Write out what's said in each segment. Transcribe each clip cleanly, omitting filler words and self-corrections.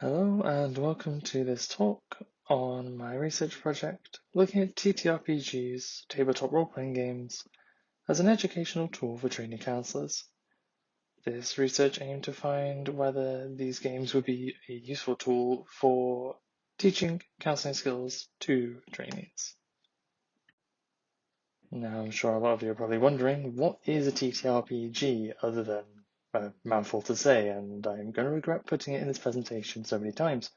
Hello and welcome to this talk on my research project looking at TTRPGs, tabletop role-playing games, as an educational tool for trainee counsellors. This research aimed to find whether these games would be a useful tool for teaching counselling skills to trainees. Now, I'm sure a lot of you are probably wondering, what is a TTRPG other than a mouthful to say, and I'm going to regret putting it in this presentation so many times.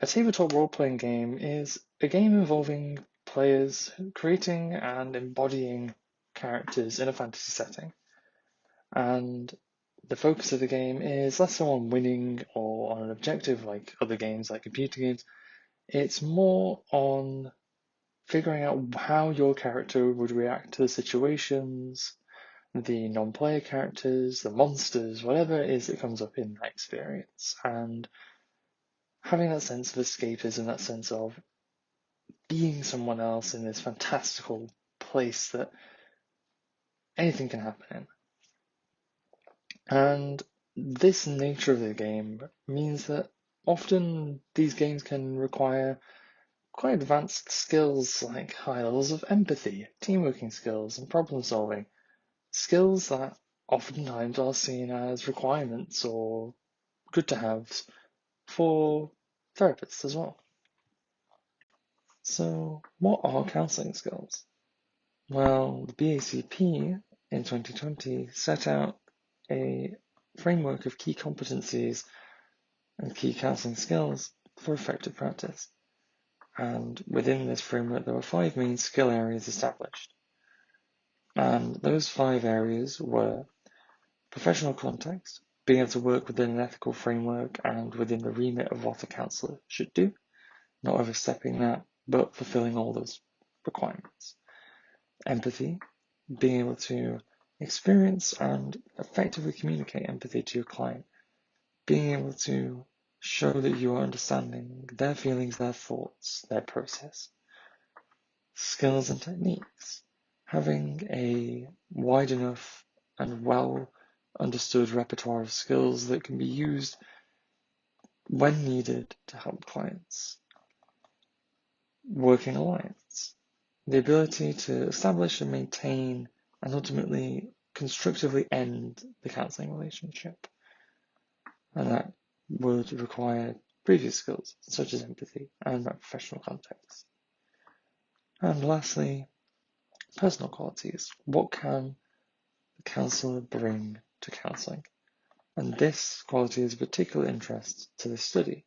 A tabletop role-playing game is a game involving players creating and embodying characters in a fantasy setting. And the focus of the game is less so on winning or on an objective like other games, like computer games. It's more on figuring out how your character would react to the situations, the non-player characters, the monsters, whatever it is that comes up in that experience. And having that sense of escapism, that sense of being someone else in this fantastical place that anything can happen in. And this nature of the game means that often these games can require quite advanced skills like high levels of empathy, teamworking skills, and problem solving. Skills that oftentimes are seen as requirements or good to haves for therapists as well. So, what are counselling skills? Well, the BACP in 2020 set out a framework of key competencies and key counselling skills for effective practice. And within this framework, there were 5 main skill areas established. And those 5 areas were professional context, being able to work within an ethical framework and within the remit of what a counsellor should do, not overstepping that, but fulfilling all those requirements. Empathy, being able to experience and effectively communicate empathy to your client, being able to show that you are understanding their feelings, their thoughts, their process. Skills and techniques, having a wide enough and well understood repertoire of skills that can be used when needed to help clients. Working alliance, the ability to establish and maintain and ultimately constructively end the counselling relationship. And that would require previous skills such as empathy and that professional context. And lastly, personal qualities. What can the counsellor bring to counselling? And this quality is of particular interest to this study,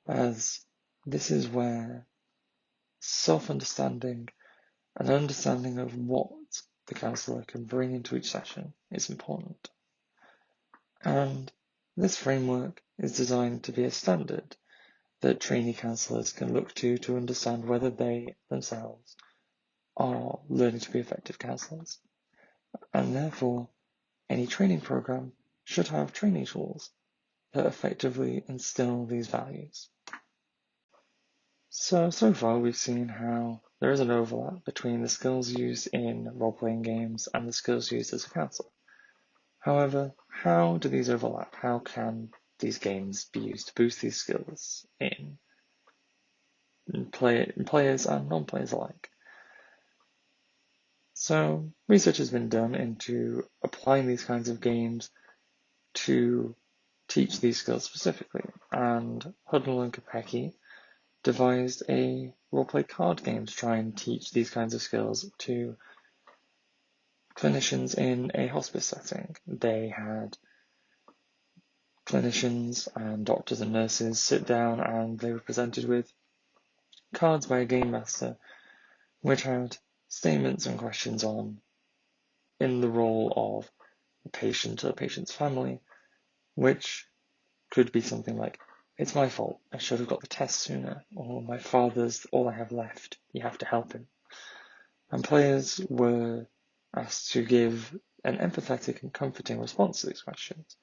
as this is where self-understanding and understanding of what the counsellor can bring into each session is important. And this framework is designed to be a standard that trainee counsellors can look to understand whether they themselves are learning to be effective counsellors. And therefore, any training program should have training tools that effectively instill these values. So far we've seen how there is an overlap between the skills used in role-playing games and the skills used as a counsellor. However, how do these overlap? How can these games be used to boost these skills in players and non-players alike? So research has been done into applying these kinds of games to teach these skills specifically, and Huddle and Kopecky devised a role-play card game to try and teach these kinds of skills to clinicians in a hospice setting. They had clinicians and doctors and nurses sit down and they were presented with cards by a game master which had statements and questions on in the role of the patient or the patient's family, which could be something like, "It's my fault, I should have got the test sooner," or "My father's all I have left, you have to help him." And players were asked to give an empathetic and comforting response to these questions.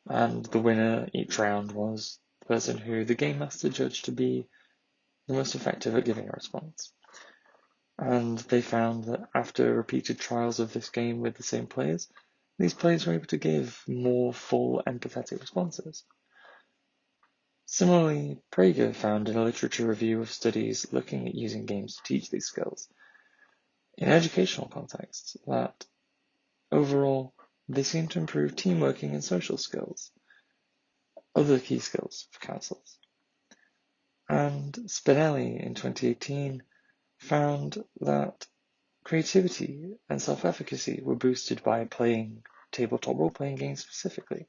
And the winner each round was the person who the game master judged to be the most effective at giving a response. And they found that after repeated trials of this game with the same players, these players were able to give more full empathetic responses. Similarly, Prager found in a literature review of studies looking at using games to teach these skills in educational contexts that overall they seem to improve teamworking and social skills, other key skills for counsellors. And Spinelli in 2018 found that creativity and self-efficacy were boosted by playing tabletop role-playing games specifically.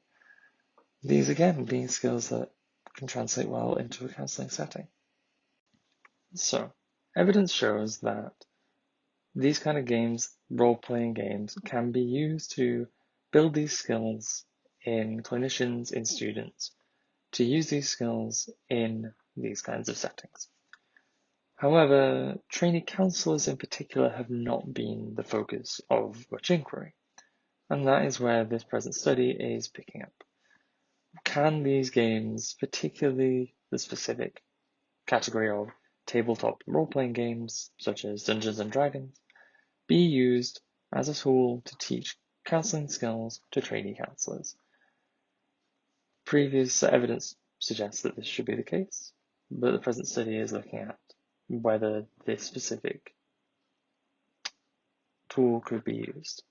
These again being skills that can translate well into a counselling setting. So, evidence shows that these kind of games, role-playing games, can be used to build these skills in clinicians, in students, to use these skills in these kinds of settings. However, trainee counsellors in particular have not been the focus of much inquiry, and that is where this present study is picking up. Can these games, particularly the specific category of tabletop role-playing games, such as Dungeons and Dragons, be used as a tool to teach counselling skills to trainee counsellors? Previous evidence suggests that this should be the case, but the present study is looking at whether this specific tool could be used.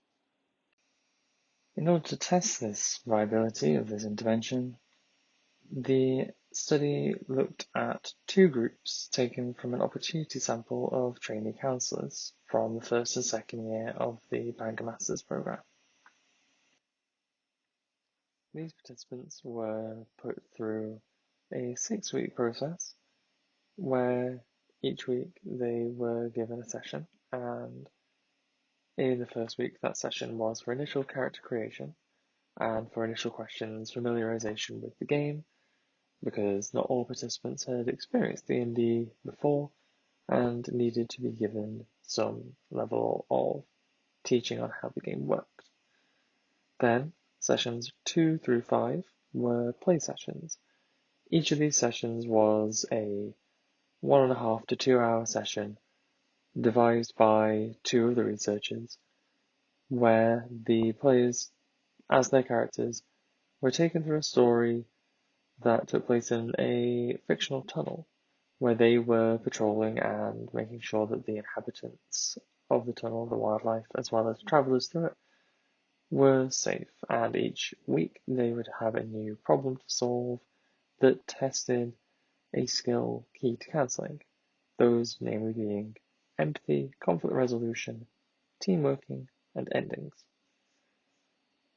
In order to test this viability of this intervention, the study looked at two groups taken from an opportunity sample of trainee counsellors from the first and second year of the Bangor Masters programme. These participants were put through a 6-week process where each week they were given a session, and in the first week that session was for initial character creation and for initial questions familiarization with the game, because not all participants had experienced D&D before and needed to be given some level of teaching on how the game worked. Then, sessions 2 through 5 were play sessions. Each of these sessions was a 1.5 to 2 hour session devised by two of the researchers, where the players, as their characters, were taken through a story that took place in a fictional tunnel, where they were patrolling and making sure that the inhabitants of the tunnel, the wildlife, as well as travellers through it, were safe. And each week they would have a new problem to solve that tested a skill key to counselling, those namely being empathy, conflict resolution, team working, and endings.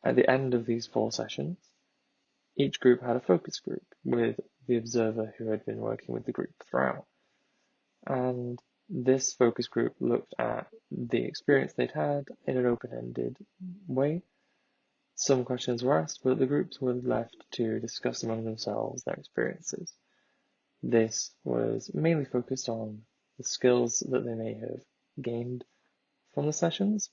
At the end of these 4 sessions, each group had a focus group with the observer who had been working with the group throughout. And this focus group looked at the experience they'd had in an open-ended way. Some questions were asked, but the groups were left to discuss among themselves their experiences. This was mainly focused on the skills that they may have gained from the sessions,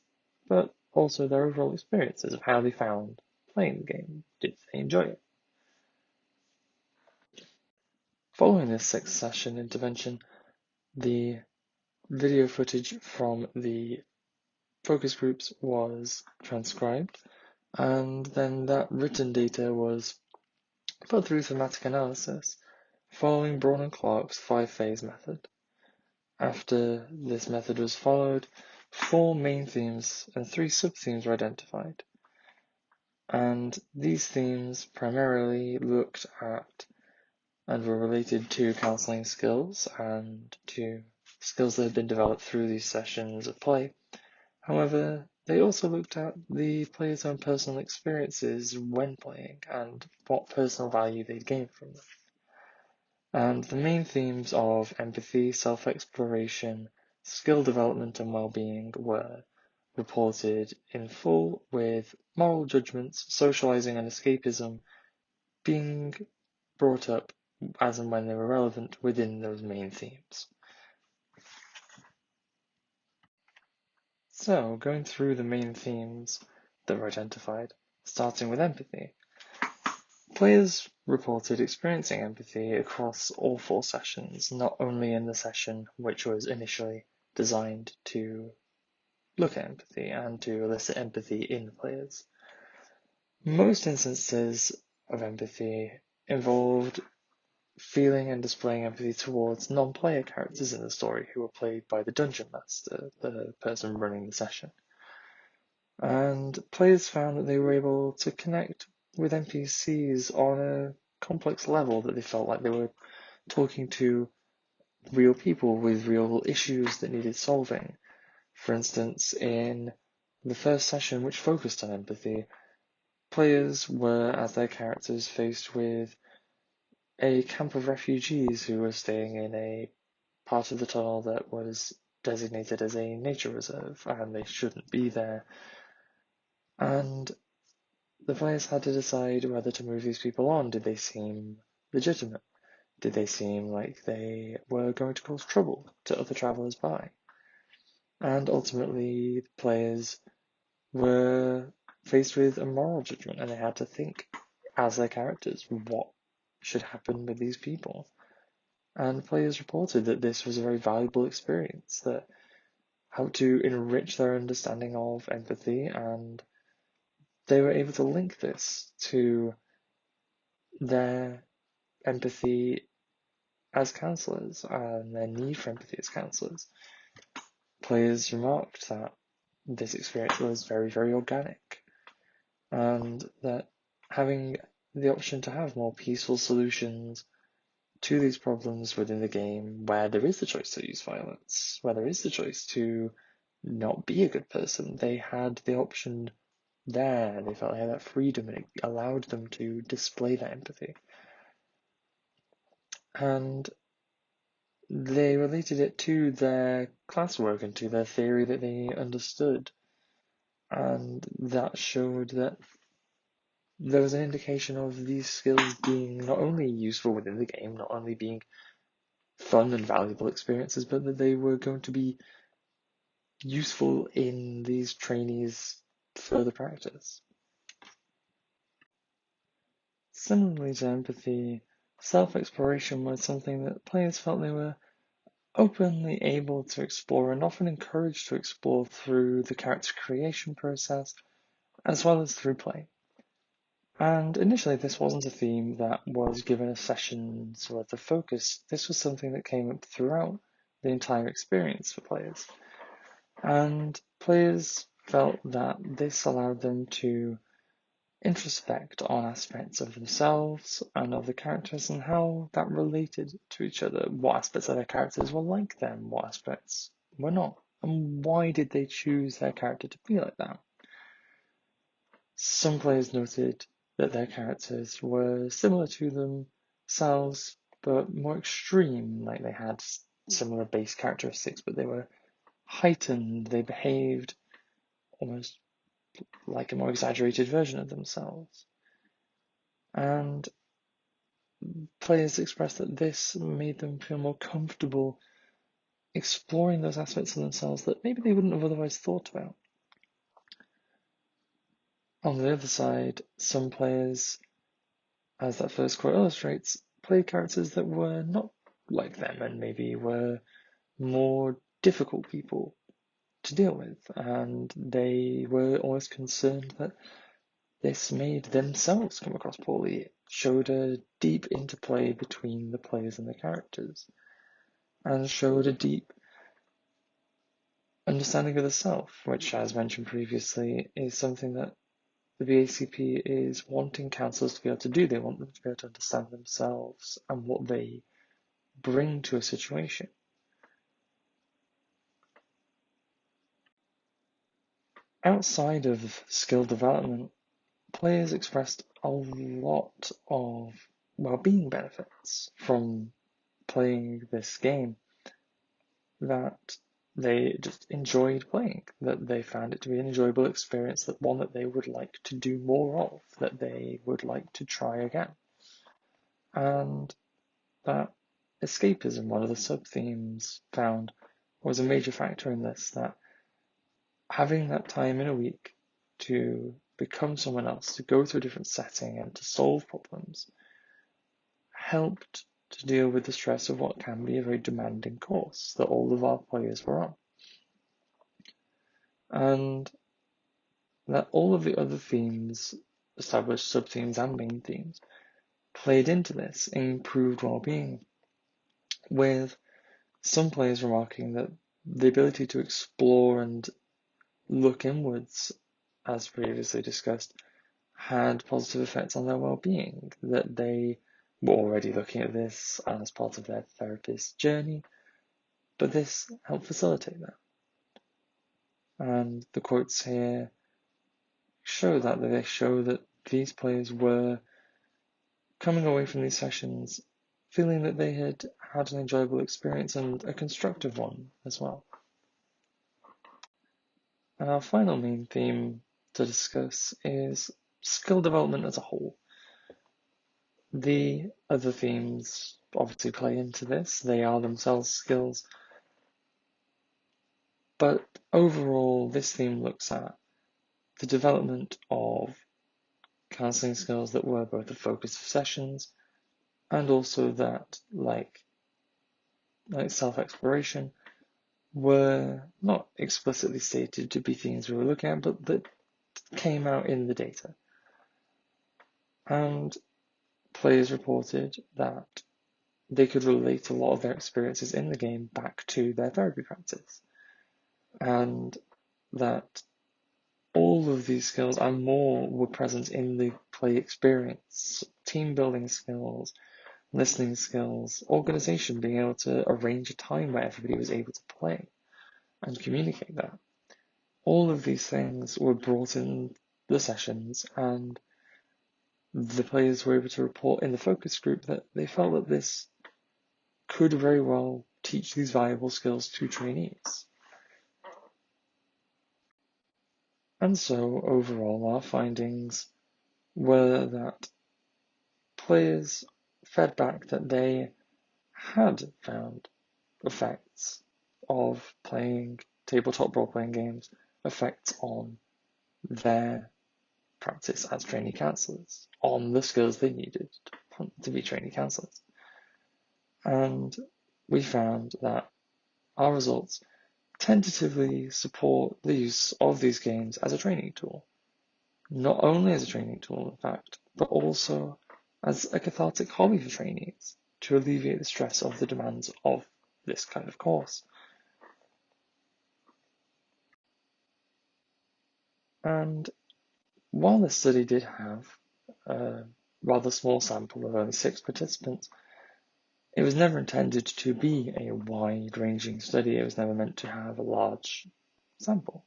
but also their overall experiences of how they found playing the game. Did they enjoy it? Following this 6-session intervention, the video footage from the focus groups was transcribed, and then that written data was put through thematic analysis following Braun and Clark's 5-phase method. After this method was followed, 4 main themes and 3 sub-themes were identified. And these themes primarily looked at and were related to counselling skills and to skills that had been developed through these sessions of play. However, they also looked at the player's own personal experiences when playing and what personal value they'd gained from them. And the main themes of empathy, self-exploration, skill development and well-being were reported in full, with moral judgments, socializing and escapism being brought up as and when they were relevant within those main themes. So, going through the main themes that were identified, starting with empathy. Players reported experiencing empathy across all 4 sessions, not only in the session which was initially designed to look at empathy and to elicit empathy in the players. Most instances of empathy involved feeling and displaying empathy towards non-player characters in the story who were played by the dungeon master, the person running the session. And players found that they were able to connect with NPCs on a complex level, that they felt like they were talking to real people with real issues that needed solving. For instance, in the first session, which focused on empathy, players were, as their characters, faced with a camp of refugees who were staying in a part of the tunnel that was designated as a nature reserve, and they shouldn't be there. And the players had to decide whether to move these people on. Did they seem legitimate? Did they seem like they were going to cause trouble to other travellers by? And ultimately, the players were faced with a moral judgment, and they had to think, as their characters, what should happen with these people. And players reported that this was a very valuable experience that helped to enrich their understanding of empathy, and they were able to link this to their empathy as counsellors and their need for empathy as counsellors. Players remarked that this experience was very, very organic, and that having the option to have more peaceful solutions to these problems within the game, where there is the choice to use violence, where there is the choice to not be a good person, they had the option there. They felt they had that freedom, and it allowed them to display that empathy. And they related it to their classwork and to their theory that they understood. And that showed that there was an indication of these skills being not only useful within the game, not only being fun and valuable experiences, but that they were going to be useful in these trainees' further practice. Similarly to empathy, self-exploration was something that players felt they were openly able to explore and often encouraged to explore through the character creation process as well as through play. And initially this wasn't a theme that was given a session's worth of focus. This was something that came up throughout the entire experience for players. And players felt that this allowed them to introspect on aspects of themselves and of the characters and how that related to each other. What aspects of their characters were like them, what aspects were not, and why did they choose their character to be like that? Some players noted that their characters were similar to themselves, but more extreme, like they had similar base characteristics, but they were heightened, they behaved almost like a more exaggerated version of themselves. And players expressed that this made them feel more comfortable exploring those aspects of themselves that maybe they wouldn't have otherwise thought about. On the other side, some players, as that first quote illustrates, played characters that were not like them and maybe were more difficult people to deal with, and they were always concerned that this made themselves come across poorly. It showed a deep interplay between the players and the characters, and showed a deep understanding of the self, which, as mentioned previously, is something that the BACP is wanting counsellors to be able to do. They want them to be able to understand themselves and what they bring to a situation. Outside of skill development, players expressed a lot of well-being benefits from playing this game, that they just enjoyed playing, that they found it to be an enjoyable experience, that one that they would like to do more of, that they would like to try again. And that escapism, one of the sub-themes found, was a major factor in this, that having that time in a week to become someone else, to go to a different setting and to solve problems, helped to deal with the stress of what can be a very demanding course that all of our players were on. And that all of the other themes, established sub-themes and main themes, played into this improved well-being, with some players remarking that the ability to explore and look inwards, as previously discussed, had positive effects on their well-being, that they were already looking at this as part of their therapist journey, but this helped facilitate that. And the quotes here show that they show that these players were coming away from these sessions feeling that they had had an enjoyable experience and a constructive one as well. And our final main theme to discuss is skill development as a whole. The other themes obviously play into this. They are themselves skills. But overall, this theme looks at the development of counselling skills that were both the focus of sessions and also that, like self-exploration, were not explicitly stated to be themes we were looking at, but that came out in the data. And players reported that they could relate a lot of their experiences in the game back to their therapy practice, and that all of these skills and more were present in the play experience: team building skills, listening skills, organization, being able to arrange a time where everybody was able to play and communicate that. All of these things were brought in the sessions, and the players were able to report in the focus group that they felt that this could very well teach these valuable skills to trainees. And so, overall, our findings were that players fed back that they had found effects of playing tabletop role-playing games, effects on their practice as trainee counsellors, on the skills they needed to be trainee counsellors. And we found that our results tentatively support the use of these games as a training tool. Not only as a training tool, in fact, but also as a cathartic hobby for trainees to alleviate the stress of the demands of this kind of course. And while this study did have a rather small sample of only 6 participants, it was never intended to be a wide-ranging study. It was never meant to have a large sample.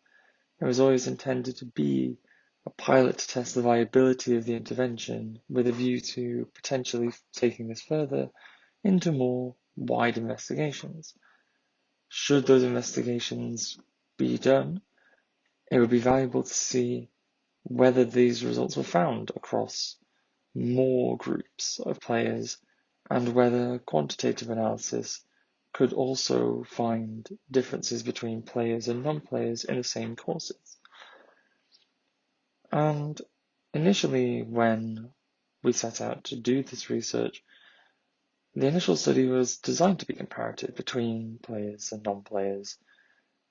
It was always intended to be a pilot to test the viability of the intervention, with a view to potentially taking this further into more wide investigations. Should those investigations be done, it would be valuable to see whether these results were found across more groups of players, and whether quantitative analysis could also find differences between players and non-players in the same courses. And initially, when we set out to do this research, the initial study was designed to be comparative between players and non-players.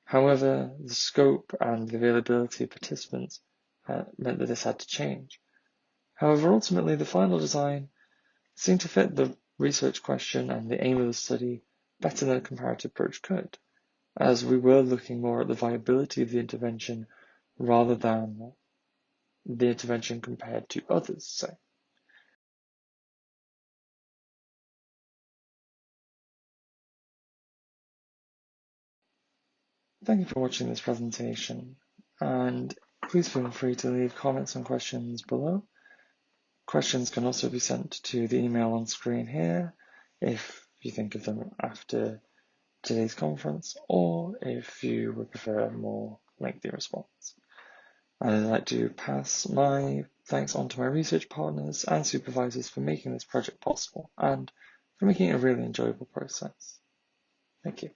However, the scope and the availability of participants meant that this had to change. However, ultimately, the final design seemed to fit the research question and the aim of the study better than a comparative approach could, as we were looking more at the viability of the intervention rather than the intervention compared to others, say. Thank you for watching this presentation, and please feel free to leave comments and questions below. Questions can also be sent to the email on screen here if you think of them after today's conference, or if you would prefer a more lengthy response. I'd like to pass my thanks on to my research partners and supervisors for making this project possible and for making it a really enjoyable process. Thank you.